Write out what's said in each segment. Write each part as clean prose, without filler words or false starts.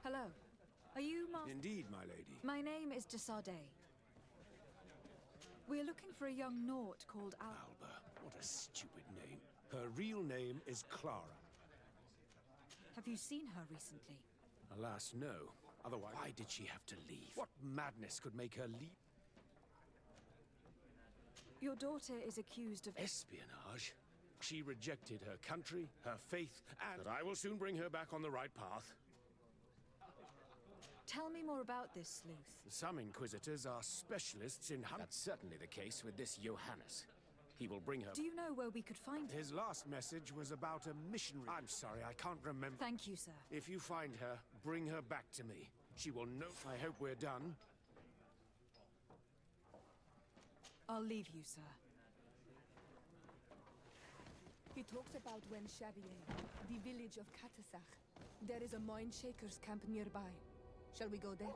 Hello. Are you Indeed, my lady. My name is Desardet. We're looking for a young Naut called Alba. What a stupid name. Her real name is Clara. Have you seen her recently? Alas, no. Otherwise, why did she have to leave? What madness could make her leave? Your daughter is accused of Espionage? She rejected her country, her faith, and... But I will soon bring her back on the right path. Tell me more about this sleuth. Some inquisitors are specialists in hunting. That's certainly the case with this Johannes. He will bring her... Do you know where we could find her? His last message was about a missionary. I'm sorry, I can't remember. Thank you, sir. If you find her, bring her back to me. She will know. I hope we're done. I'll leave you, sir. He talks about when Xavier, the village of Katasach. There is a mine shaker's camp nearby. Shall we go there?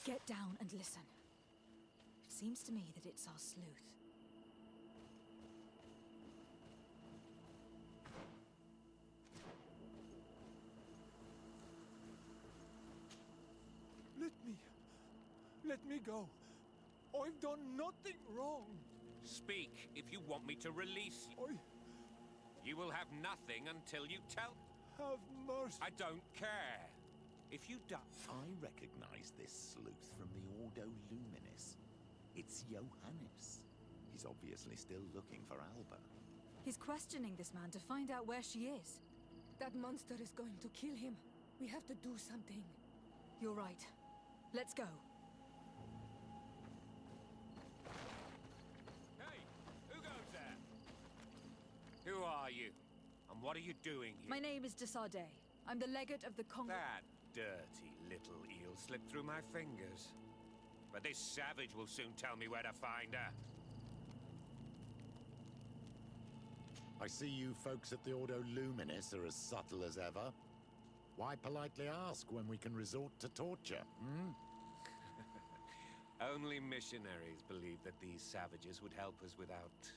Get down and listen. It seems to me that it's our sleuth. Let me go. I've done nothing wrong. Speak if you want me to release you. You will have nothing until you tell... Have mercy. I don't care. If you don't... I recognize this sleuth from the Ordo Luminis. It's Johannes. He's obviously still looking for Alba. He's questioning this man to find out where she is. That monster is going to kill him. We have to do something. You're right. Let's go. Hey, who goes there? Who are you? And what are you doing here? My name is Desardet. I'm the legate of the That dirty little eel slipped through my fingers. But this savage will soon tell me where to find her. I see you folks at the Ordo Luminis are as subtle as ever. Why politely ask when we can resort to torture, hmm? Only missionaries believe that these savages would help us without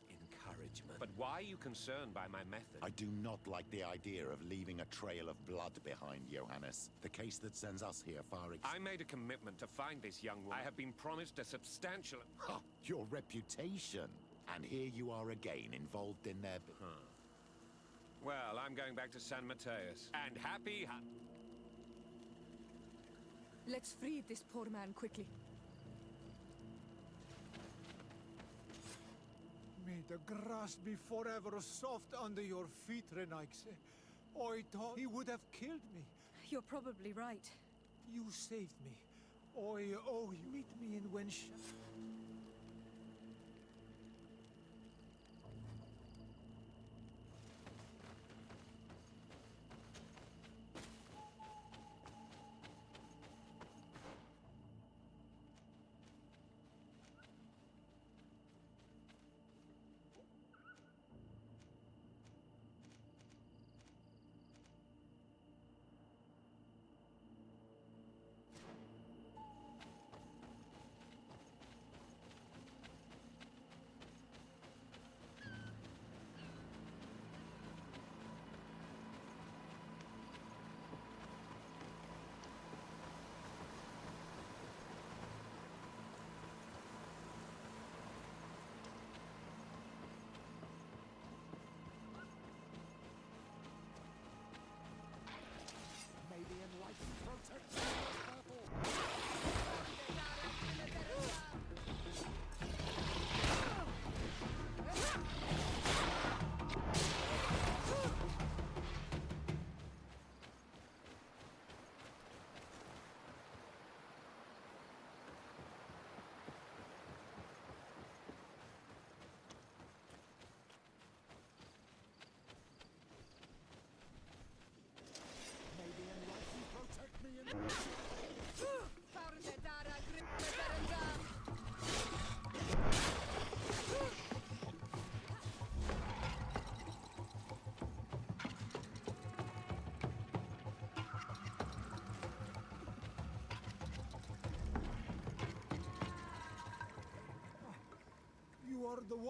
encouragement. But why are you concerned by my method? I do not like the idea of leaving a trail of blood behind, Johannes. The case that sends us here I made a commitment to find this young woman. I have been promised a substantial... Ha! Your reputation! And here you are again, involved in their... Well, I'm going back to San Mateus. And happy... Let's free this poor man quickly. May the grass be forever soft under your feet, Renaigse. I thought he would have killed me. You're probably right. You saved me. I owe you. Meet me in Wensha.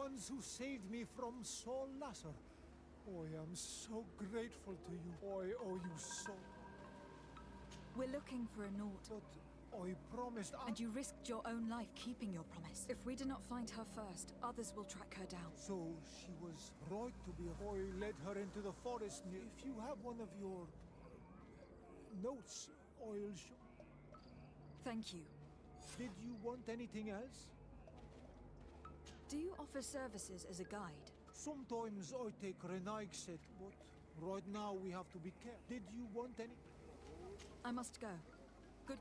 ones who saved me from Saul Lasser. I am so grateful to you. I owe you so. We're looking for a Nord. But I promised And you risked your own life keeping your promise. If we do not find her first, others will track her down. So she was right to be. I led her into the forest. If you have one of your notes, I'll show. Thank you. Did you want anything else? Do you offer services as a guide? Sometimes I take Renaig's set, but right now we have to be careful. Did you want any? I must go. Good.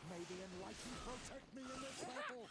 May the enlightened protect me in this battle.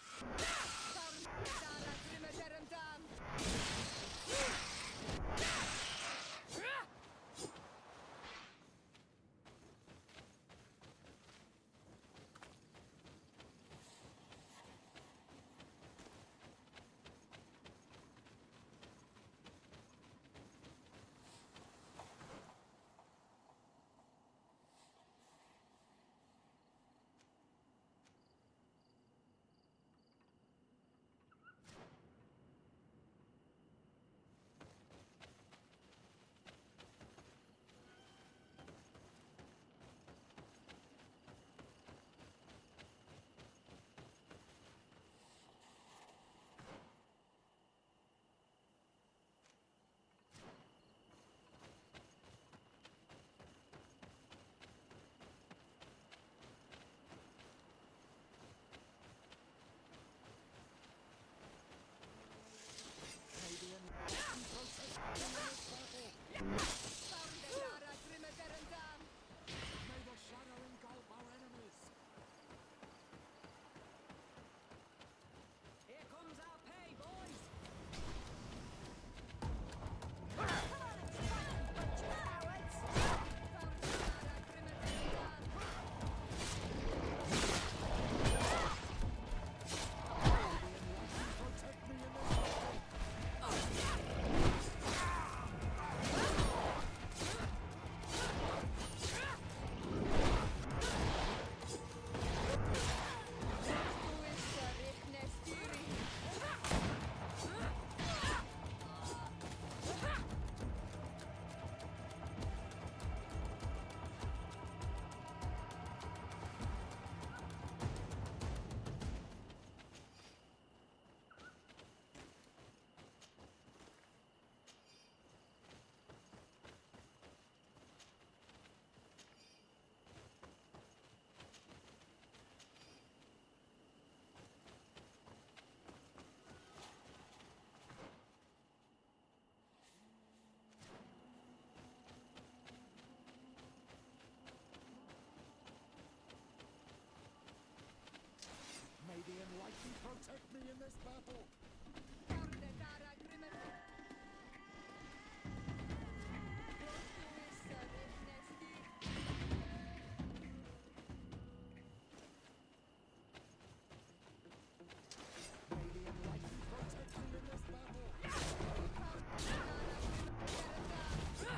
May the enlightened protect me in this battle. May the enlightened protect me in this battle.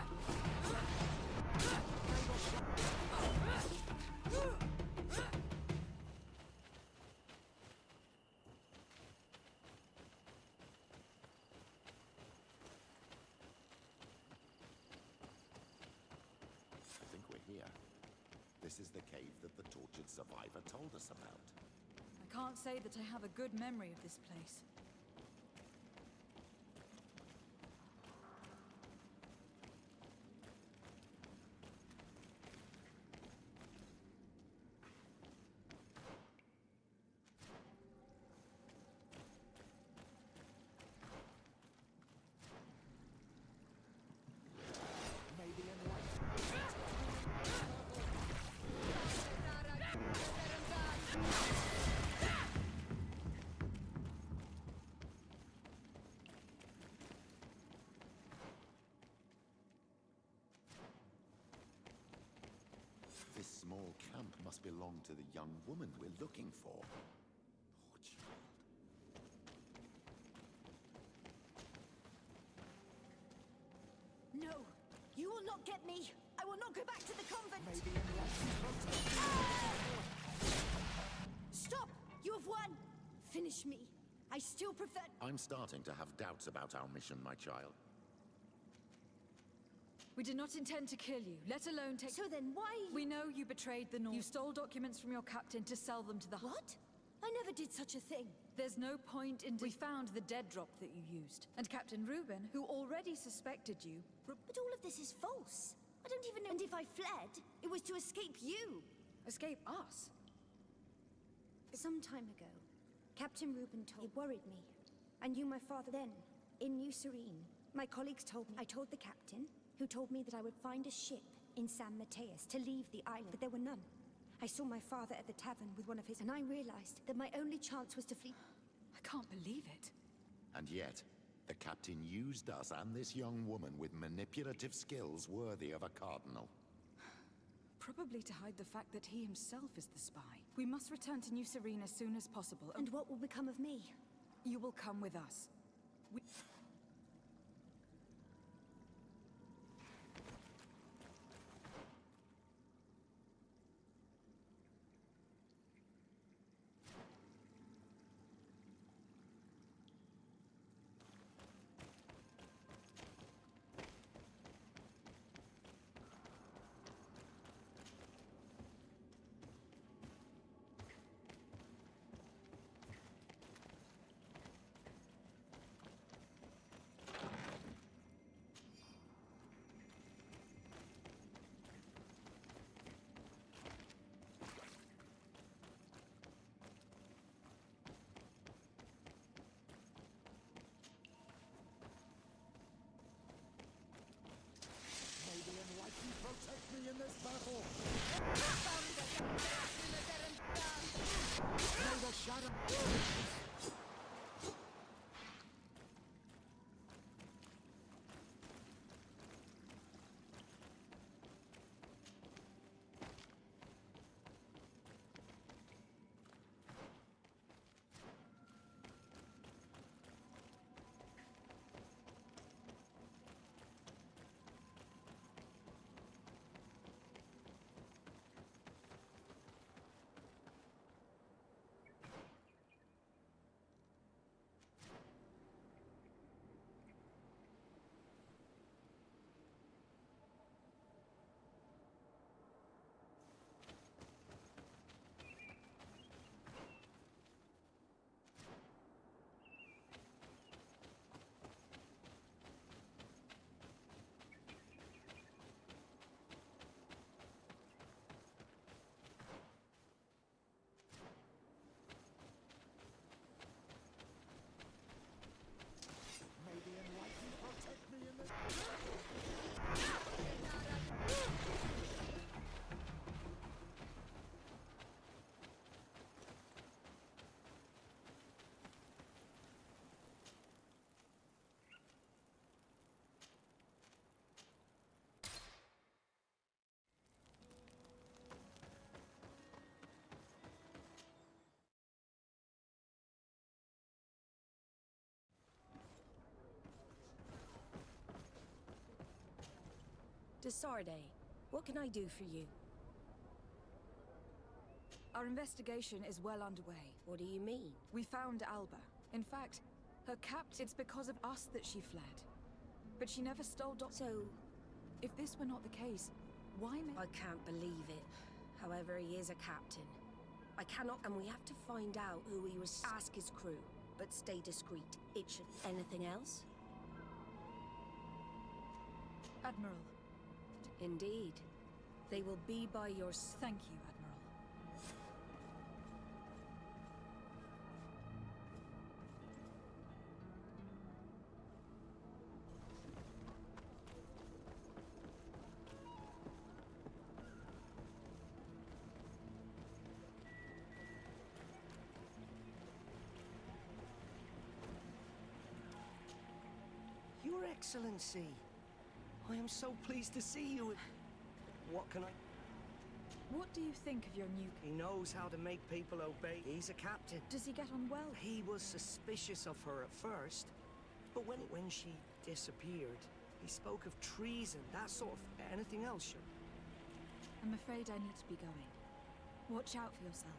I think we're here. This is the cave that the tortured survivor told us about. I can't say that I have a good memory of this place. May the enlightened protect me in this battle. This small camp must belong to the young woman we're looking for. Poor child. not get me. I will not go back to the convent. Maybe in Stop! You have won. Finish me. I still prefer... I'm starting to have doubts about our mission, my child. We did not intend to kill you, let alone take... So then why... We know you betrayed the North. You stole documents from your captain to sell them to the... What? I never did such a thing. There's no point in... We found the dead drop that you used. And Captain Reuben, who already suspected you... But all of this is false. I don't even know... And if I fled, it was to escape you. Escape us? Some time ago, Captain Reuben told... It worried me. I knew my father then, in New Serene. My colleagues told me... I told the captain, who told me that I would find a ship in San Mateus to leave the island, but there were none. I saw my father at the tavern with one of his, and I realized that my only chance was to flee. I can't believe it. And yet, the captain used us and this young woman with manipulative skills worthy of a cardinal. Probably to hide the fact that he himself is the spy. We must return to New Serene as soon as possible. And what will become of me? You will come with us. Protect me in this battle! May the shadow... Desarde, what can I do for you? Our investigation is well underway. What do you mean? We found Alba. In fact, her captain... It's because of us that she fled. But she never stole So, If this were not the case, why I can't believe it. However, he is a captain. I cannot... And we have to find out who he was... Ask his crew, but stay discreet. It should... Anything else? Admiral. Indeed. They will be by your... Thank you, Admiral. Your Excellency, I am so pleased to see you. What can I... What do you think of your new... He knows how to make people obey. He's a captain. Does he get on well? He was suspicious of her at first, but when she disappeared, He spoke of treason, that sort of... Anything else, sure? I'm afraid I need to be going. Watch out for yourself.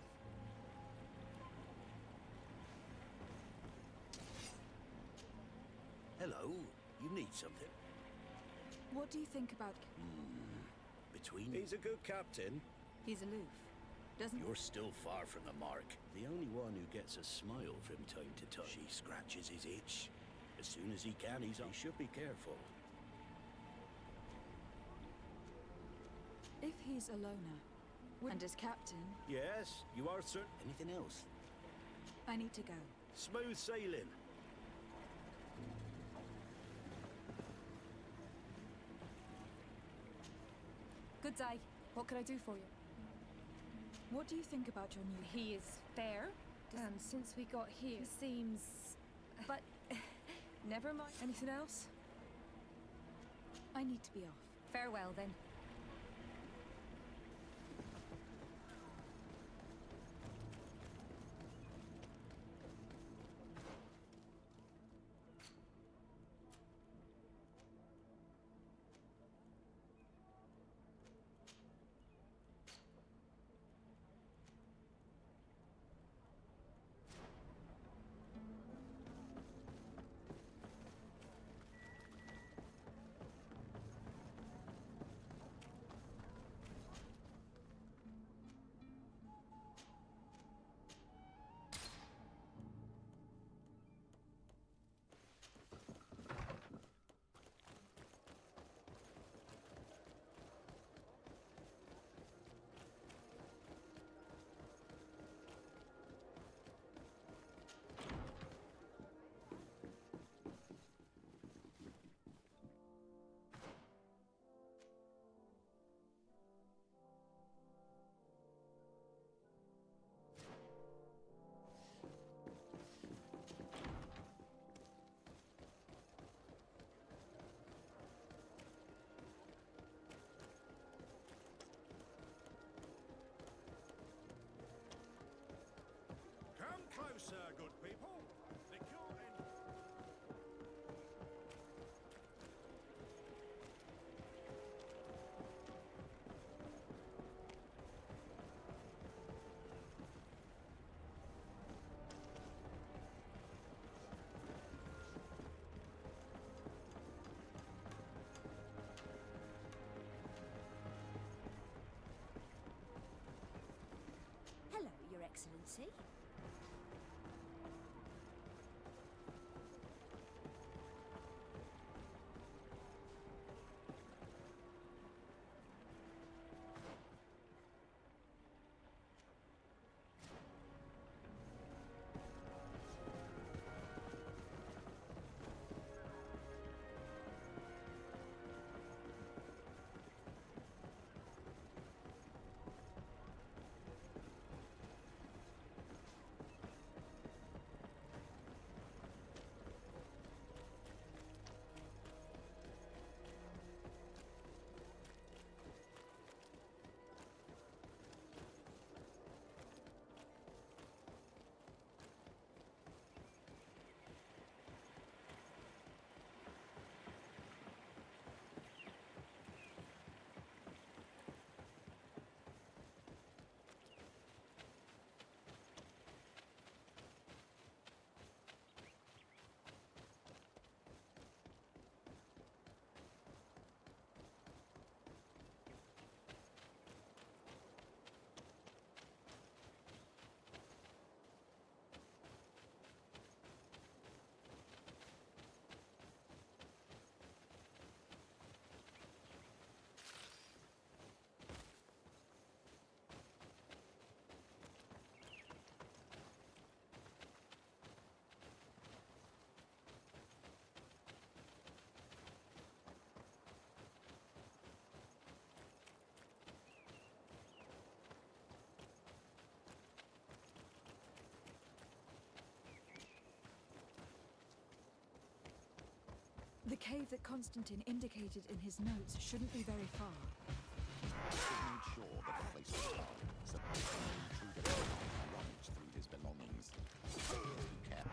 Hello. You need something? What do you think about... Between... He's a good captain. He's aloof. Doesn't... You're still far from the mark. The only one who gets a smile from time to time. She scratches his itch. As soon as he can, he should be careful. If he's a loner, and as captain... Yes, you are certain. Anything else? I need to go. Smooth sailing. Good day. What can I do for you? What do you think about your new... He is fair, and since we got here, he seems... But... never mind. Anything else? I need to be off. Farewell, then. Come closer, good people. Secure in... Hello, Your Excellency. The cave that Constantine indicated in his notes shouldn't be very far. I made sure that the place was dark, so that no intruder could rummage through his belongings. Be careful.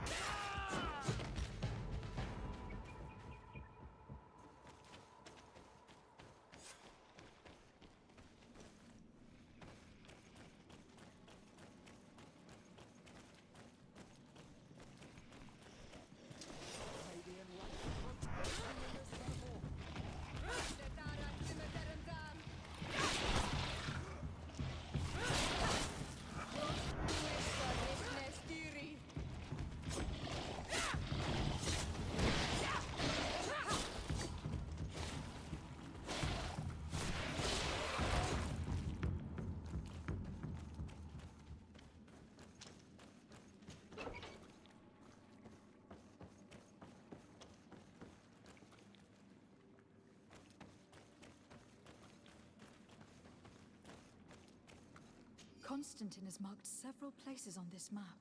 Constantine has marked several places on this map.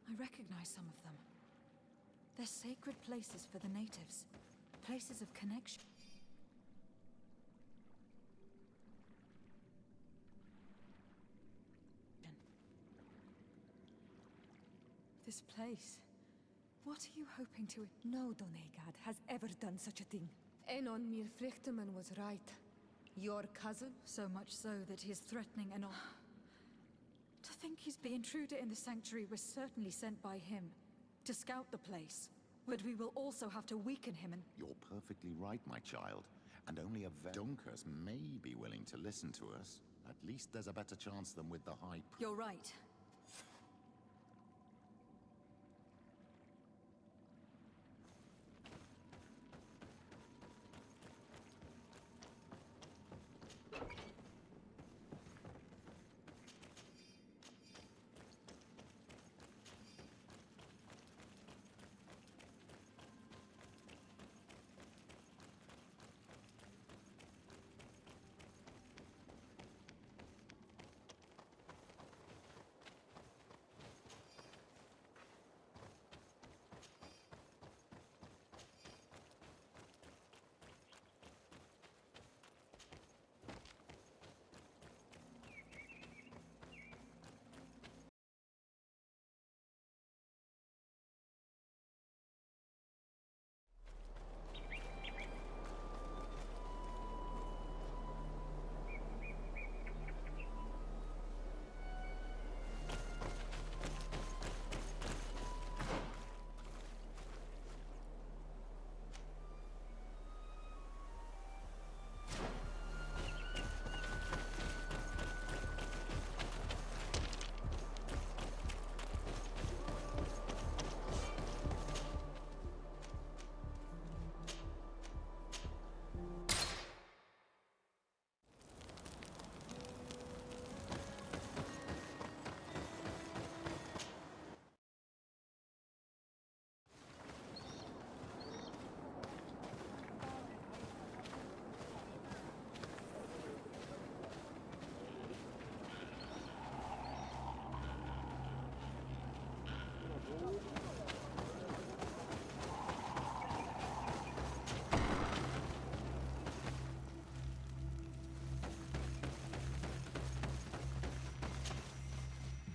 I recognize some of them. They're sacred places for the natives. Places of connection. This place. What are you hoping to... No Donegad has ever done such a thing. Enon Mir Frichterman was right. Your cousin? So much so that he is threatening Enon. To think he's the intruder in the sanctuary was certainly sent by him. To scout the place. But we will also have to weaken him and... You're perfectly right, my child. And only a Dunkers may be willing to listen to us. At least there's a better chance than with the High Priest. You're right.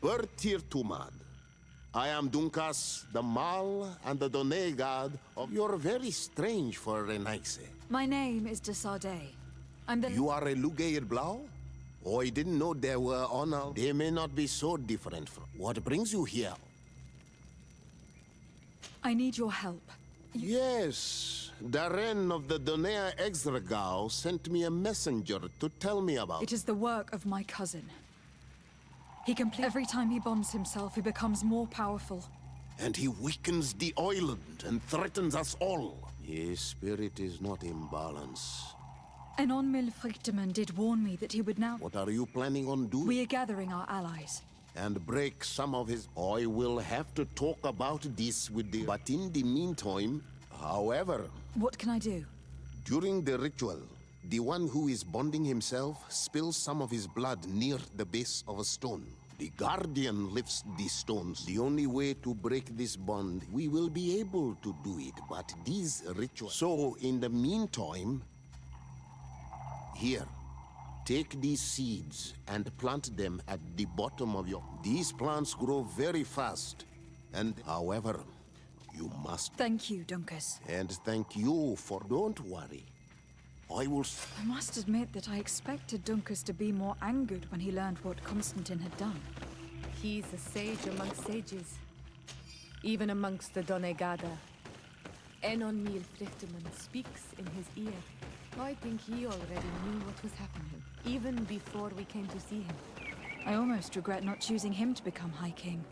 Bertir Tumad. I am Dunkas, the Mal and the Donegad of... You're very strange for a Renaise. My name is Desardet. I'm the... You are a Lugair Blau? Oh, I didn't know there were honor. They may not be so different from... What brings you here? I need your help. Yes. Darren of the Donea Exregao sent me a messenger to tell me about... It is the work of my cousin. Every time he bonds himself, he becomes more powerful. And he weakens the island and threatens us all. His spirit is not in balance. Enon Milfrichteman did warn me that he would now... What are you planning on doing? We are gathering our allies. And break some of his... I will have to talk about this with the... But in the meantime, however... What can I do? During the ritual, the one who is bonding himself spills some of his blood near the base of a stone. The Guardian lifts the stones. The only way to break this bond, we will be able to do it, but these rituals... So, in the meantime... Here, take these seeds and plant them at the bottom of your... These plants grow very fast. And, however, you must... Thank you, Dunkus. And thank you for... Don't worry. I will... I must admit that I expected Dunkus to be more angered when he learned what Constantine had done. He's a sage amongst sages. Even amongst the Donegada. Enon Mil Frichterman speaks in his ear. I think he already knew what was happening, even before we came to see him. I almost regret not choosing him to become High King.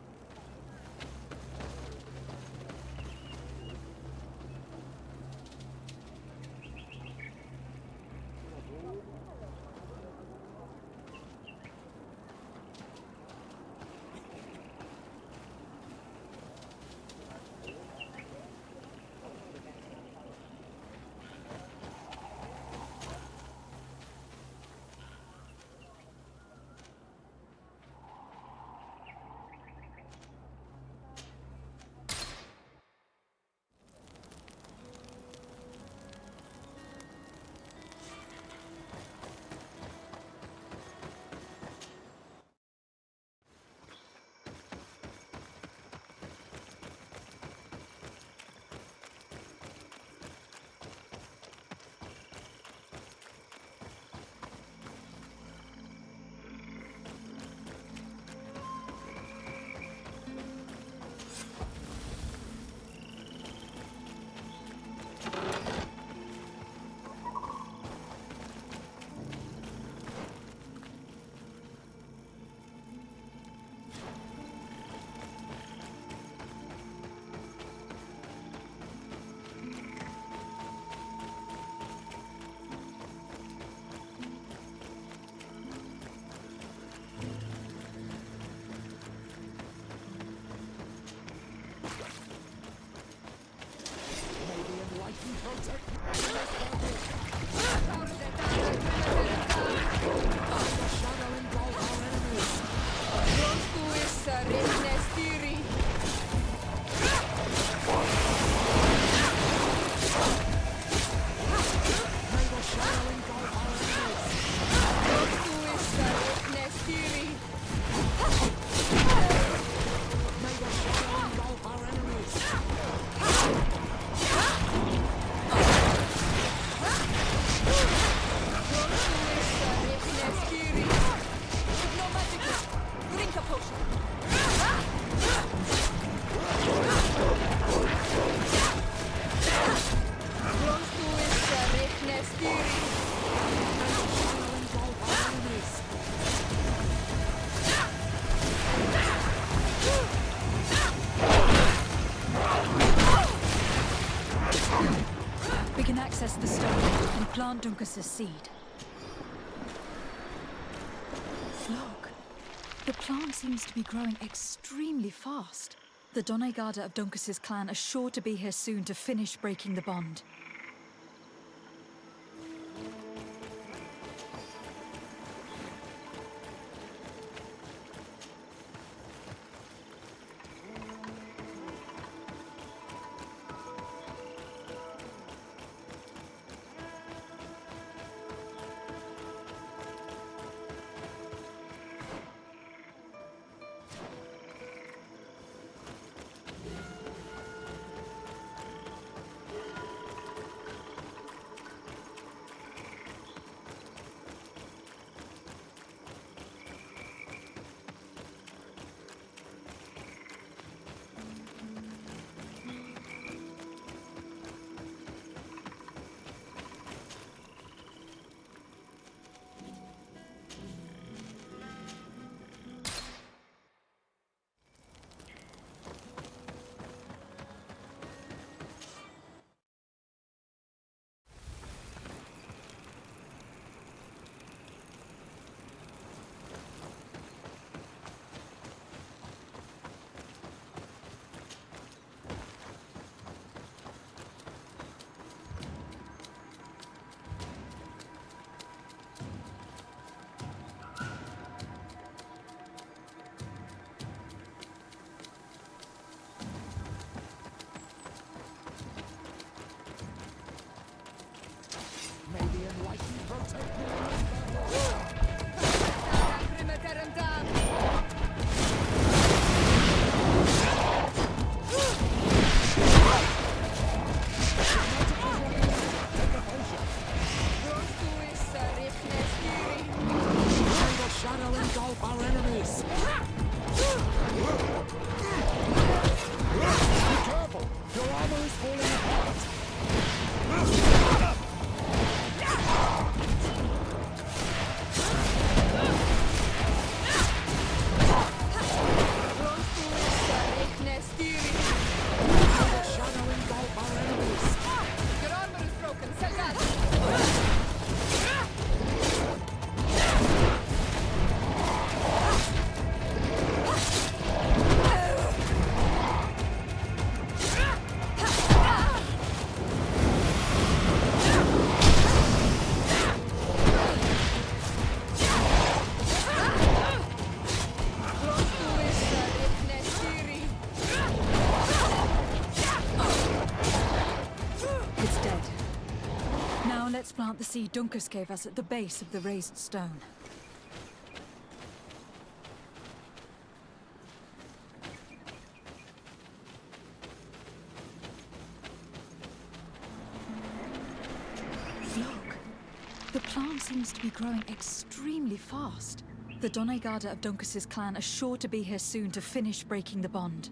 access the stone and plant Dunkas's seed. Look, the plant seems to be growing extremely fast. The Donegada of Dunkas's clan are sure to be here soon to finish breaking the bond. Let's plant the seed Dunkus gave us at the base of the raised stone. Look, the plant seems to be growing extremely fast. The Donegada of Dunkus's clan are sure to be here soon to finish breaking the bond.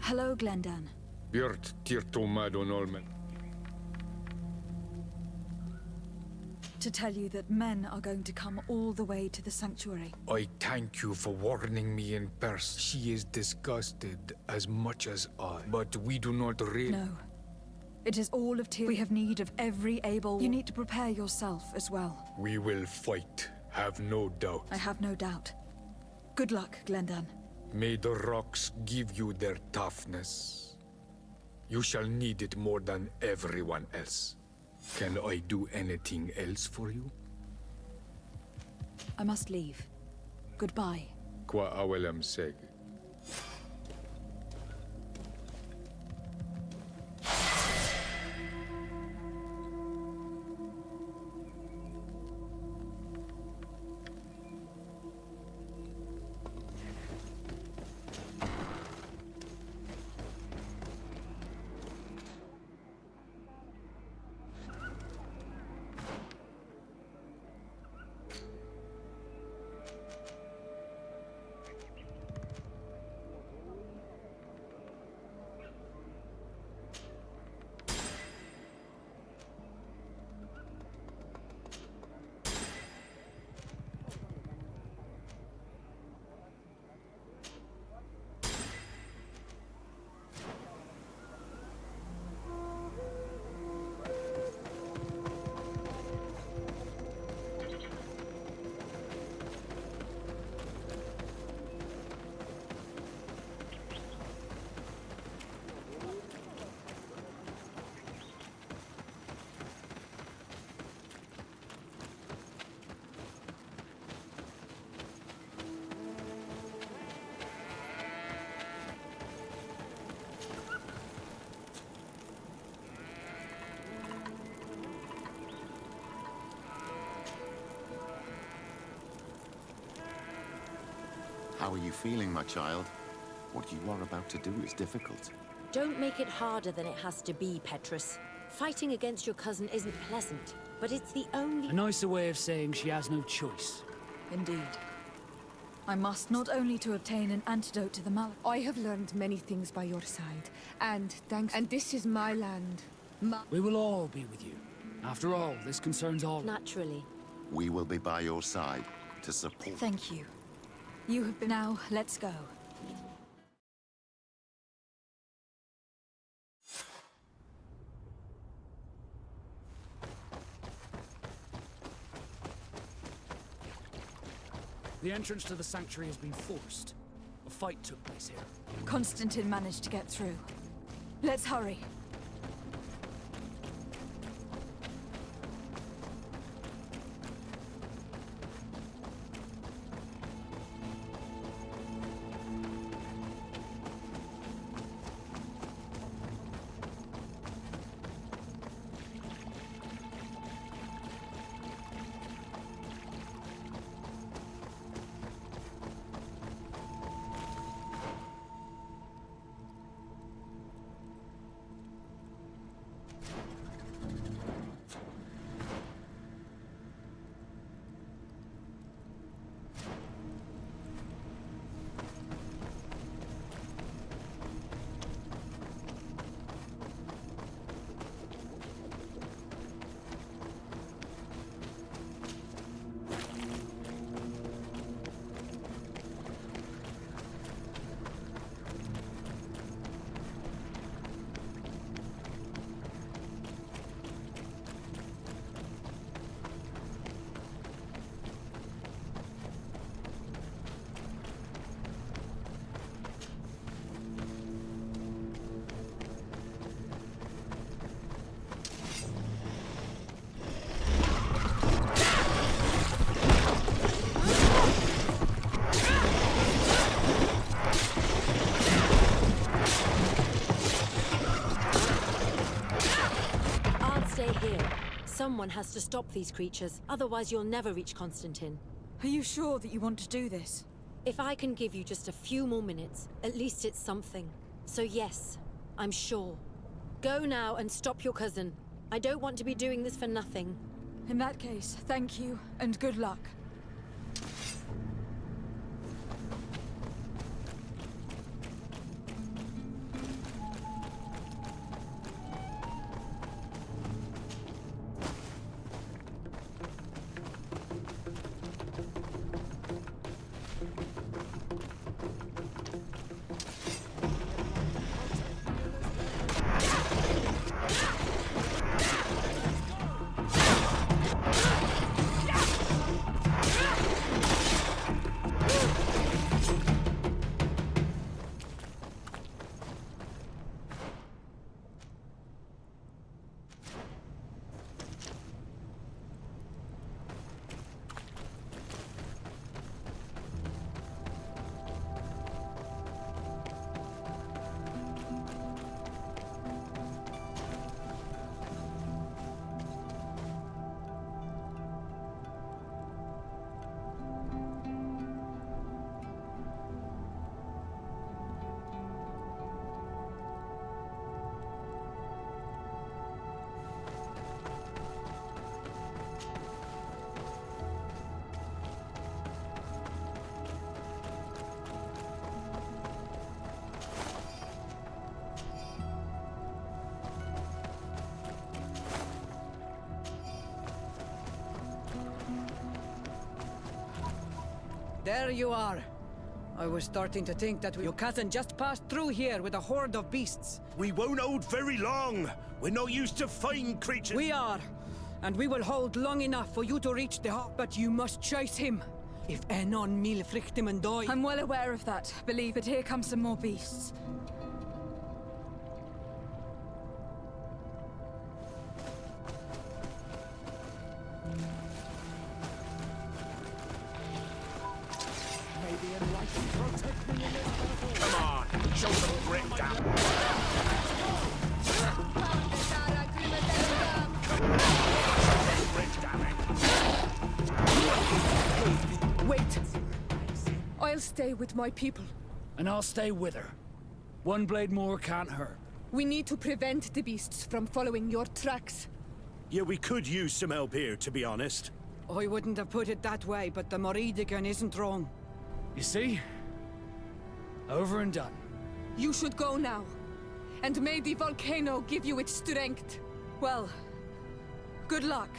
Hello, Glendan. Björt Tirtomadon Olmen. To tell you that men are going to come all the way to the sanctuary. I thank you for warning me in person. She is disgusted as much as I. But we do not really... No. It is all of Tyr. We have need of every able... You need to prepare yourself as well. We will fight. Have no doubt. I have no doubt. Good luck, Glendan. May the rocks give you their toughness. You shall need it more than everyone else. Can I do anything else for you? I must leave. Goodbye. Qua awelam seg. How are you feeling, my child? What you are about to do is difficult. Don't make it harder than it has to be, Petrus. Fighting against your cousin isn't pleasant, but it's the only... A nicer way of saying she has no choice. Indeed. I must not only to obtain an antidote to the malady. I have learned many things by your side, and thanks... And this is my land. We will all be with you. After all, this concerns all... Naturally. We will be by your side to support... Thank you. You have been... Now, let's go. The entrance to the sanctuary has been forced. A fight took place here. Constantine managed to get through. Let's hurry. Someone has to stop these creatures, otherwise you'll never reach Constantine. Are you sure that you want to do this? If I can give you just a few more minutes, at least it's something. So yes, I'm sure. Go now and stop your cousin. I don't want to be doing this for nothing. In that case, thank you, and good luck. There you are. I was starting to think that your cousin just passed through here with a horde of beasts. We won't hold very long. We're not used to fighting creatures. We are. And we will hold long enough for you to reach the hut. But you must chase him. If Enon mil frictimen doi. I'm well aware of that. Believe it, here come some more beasts. Come on, show some grit down. Wait. I'll stay with my people. And I'll stay with her. One blade more can't hurt. We need to prevent the beasts from following your tracks. Yeah, we could use some help here, to be honest. I wouldn't have put it that way, but the Moridigan isn't wrong. You see? Over and done. You should go now. And may the volcano give you its strength. Well, good luck.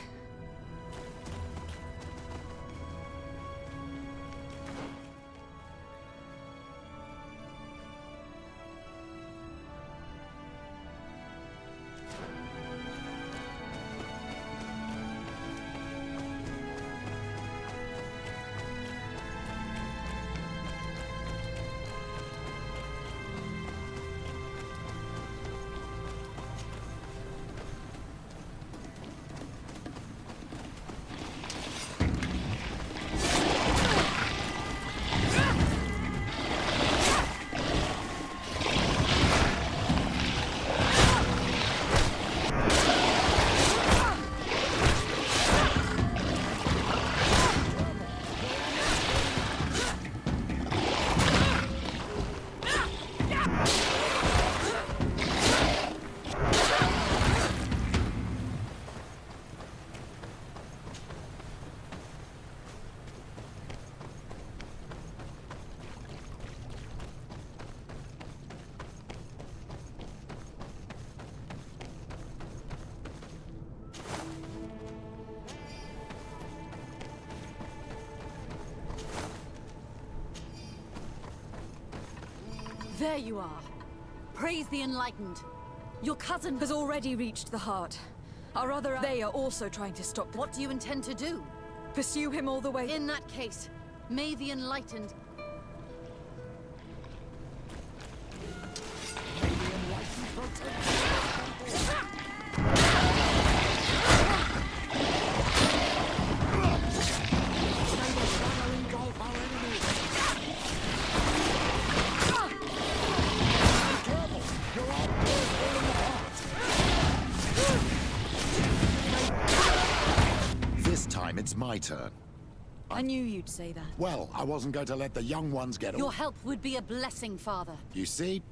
There you are. Praise the enlightened. Your cousin has already reached the heart. Our other... They are also trying to stop... What do you intend to do? Pursue him all the way... In that case, may the enlightened... It's my turn. I knew you'd say that. Well, I wasn't going to let the young ones get Your help would be a blessing, Father. You see?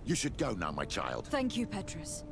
You should go now, my child. Thank you, Petrus.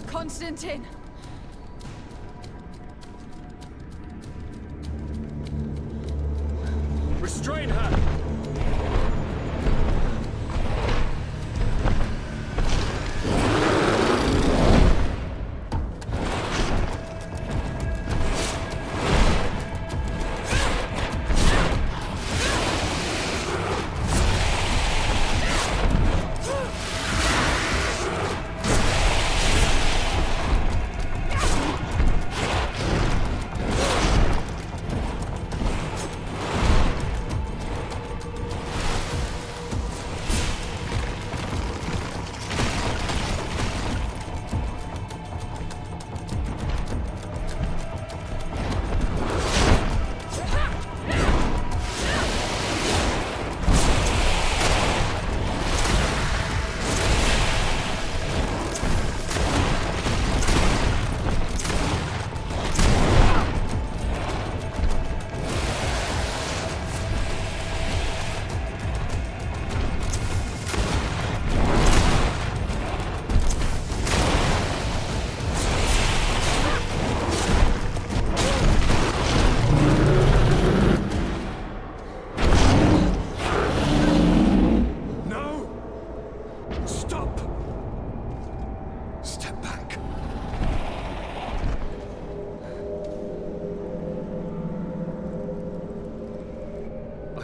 Constantine! Restrain her!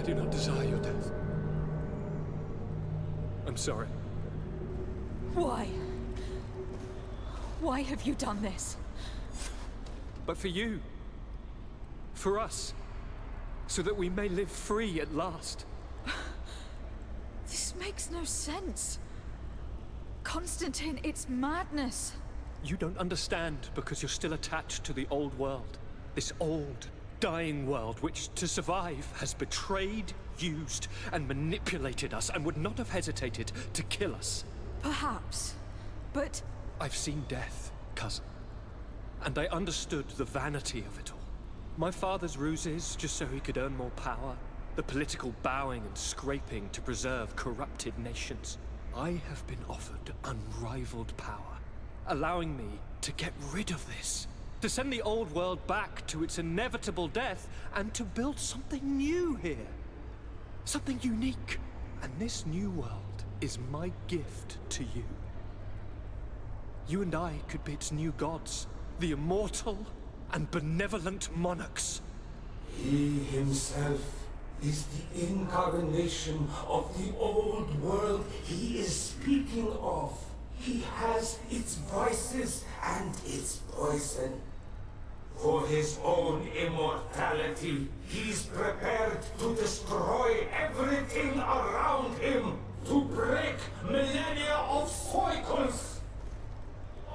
I do not desire your death. I'm sorry. Why? Why have you done this? But for you. For us. So that we may live free at last. This makes no sense. Constantine, it's madness. You don't understand because you're still attached to the old world. This old, dying world which, to survive, has betrayed, used, and manipulated us and would not have hesitated to kill us. Perhaps, but... I've seen death, cousin. And I understood the vanity of it all. My father's ruses just so he could earn more power. The political bowing and scraping to preserve corrupted nations. I have been offered unrivaled power, allowing me to get rid of this. To send the old world back to its inevitable death and to build something new here. Something unique. And this new world is my gift to you. You and I could be its new gods, the immortal and benevolent monarchs. He himself is the incarnation of the old world he is speaking of. He has its vices and its poison. For his own immortality, he's prepared to destroy everything around him, to break millennia of cycles.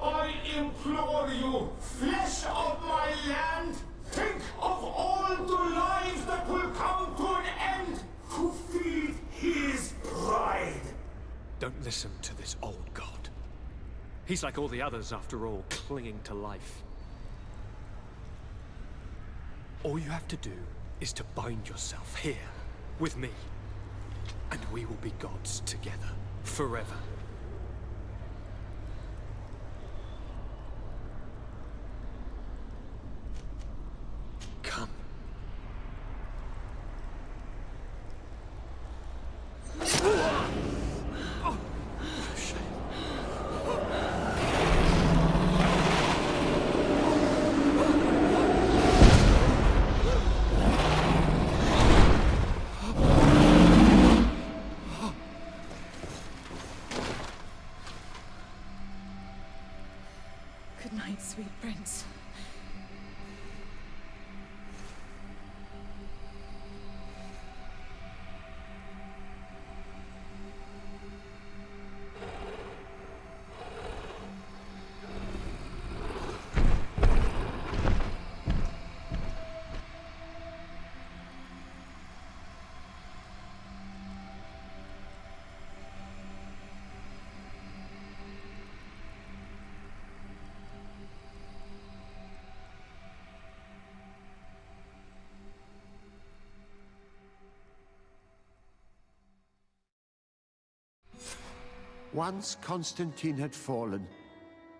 I implore you, flesh of my land, think of all the lives that will come to an end to feed his pride. Don't listen to this old god. He's like all the others, after all, clinging to life. All you have to do is to bind yourself here, with me. And we will be gods together, forever. Come. Good night, sweet prince. Once Constantine had fallen,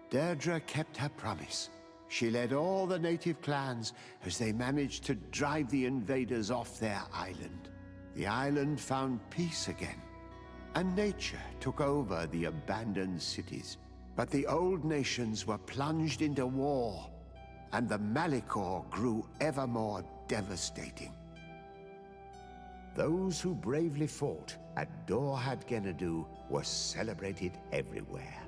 Deirdre kept her promise. She led all the native clans as they managed to drive the invaders off their island. The island found peace again, and nature took over the abandoned cities. But the old nations were plunged into war, and the Malicor grew ever more devastating. Those who bravely fought at Dorhad Genadu were celebrated everywhere.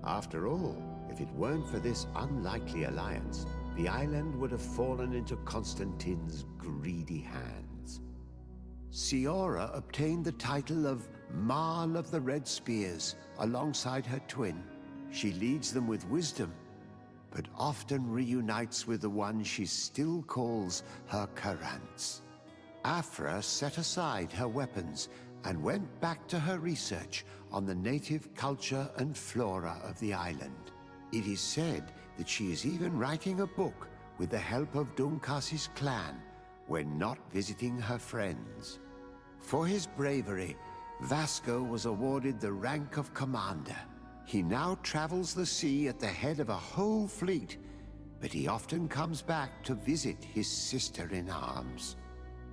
After all, if it weren't for this unlikely alliance, the island would have fallen into Constantine's greedy hands. Siora obtained the title of Marl of the Red Spears alongside her twin. She leads them with wisdom, but often reunites with the one she still calls her Karants. Afra set aside her weapons and went back to her research on the native culture and flora of the island. It is said that she is even writing a book with the help of Dunkas's clan when not visiting her friends. For his bravery, Vasco was awarded the rank of commander. He now travels the sea at the head of a whole fleet, but he often comes back to visit his sister-in-arms.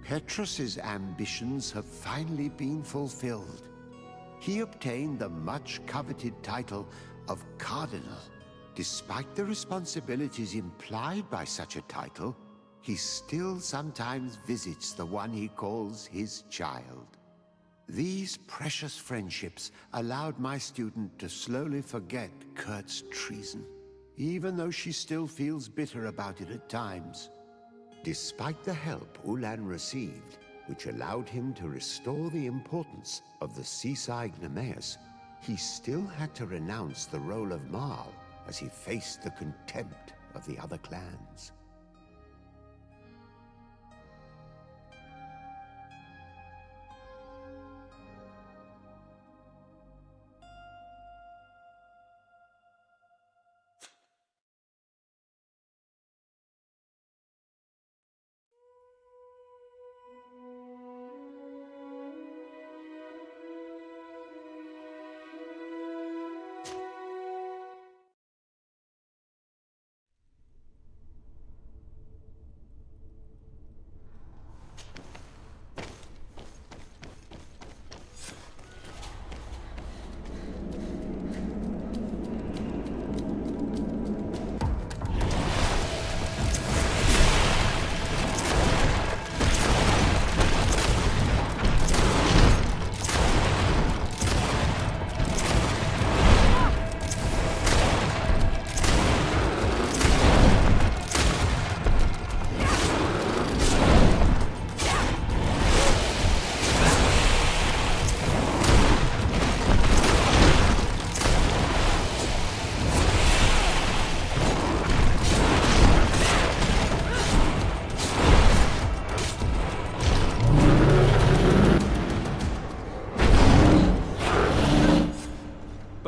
Petrus's ambitions have finally been fulfilled. He obtained the much-coveted title of Cardinal. Despite the responsibilities implied by such a title, he still sometimes visits the one he calls his child. These precious friendships allowed my student to slowly forget Kurt's treason, even though she still feels bitter about it at times. Despite the help Ulan received, which allowed him to restore the importance of the seaside Nemeus, he still had to renounce the role of Marl as he faced the contempt of the other clans.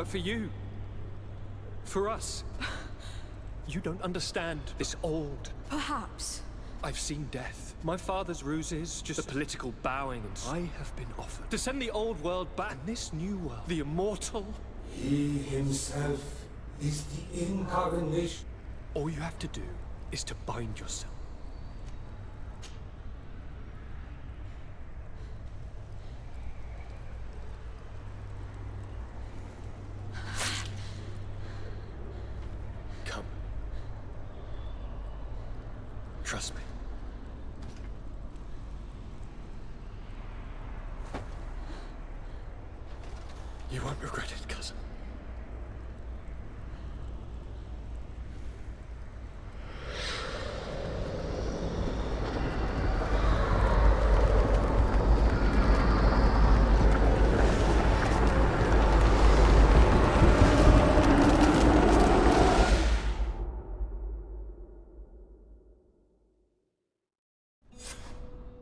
For you. For us. You don't understand this old. Perhaps. I've seen death. My father's ruses, just the political bowing, and I have been offered to send the old world back, and this new world, the immortal. He himself is the incarnation. All you have to do is to bind yourself. Trust me. You won't regret it, cousin.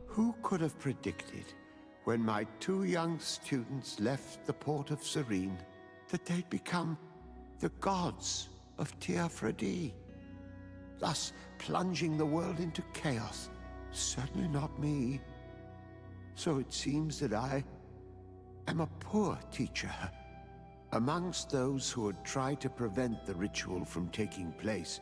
Who could have predicted, when my two young students left the port of Serene, that they'd become the gods of Teofredi, thus plunging the world into chaos? Certainly not me. So it seems that I am a poor teacher. Amongst those who had tried to prevent the ritual from taking place,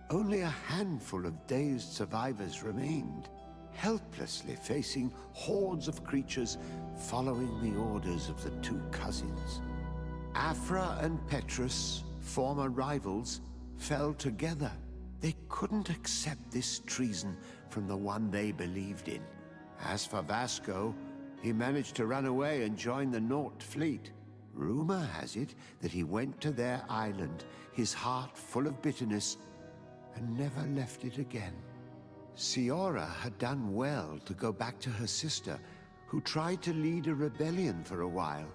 only a handful of dazed survivors remained, helplessly facing hordes of creatures following the orders of the two cousins. Afra and Petrus, former rivals, fell together. They couldn't accept this treason from the one they believed in. As for Vasco, he managed to run away and join the Naut fleet. Rumor has it that he went to their island, his heart full of bitterness, and never left it again. Siora had done well to go back to her sister, who tried to lead a rebellion for a while,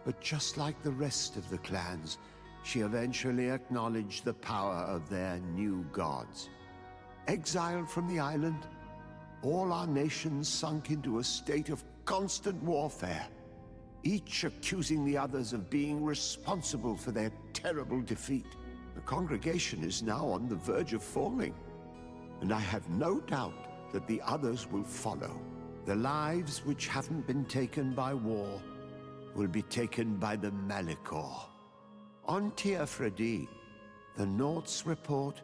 but just like the rest of the clans, she eventually acknowledged the power of their new gods. Exiled from the island, all our nations sunk into a state of constant warfare, each accusing the others of being responsible for their terrible defeat. The congregation is now on the verge of falling, and I have no doubt that the others will follow. The lives which haven't been taken by war will be taken by the Malikor. On Teofredi, the Nauts report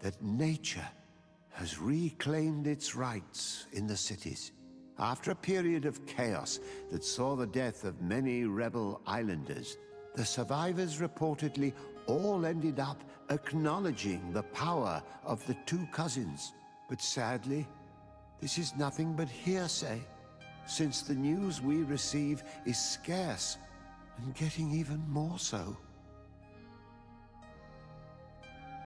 that nature has reclaimed its rights in the cities. After a period of chaos that saw the death of many rebel islanders, the survivors reportedly all ended up acknowledging the power of the two cousins. But sadly, this is nothing but hearsay, since the news we receive is scarce, and getting even more so.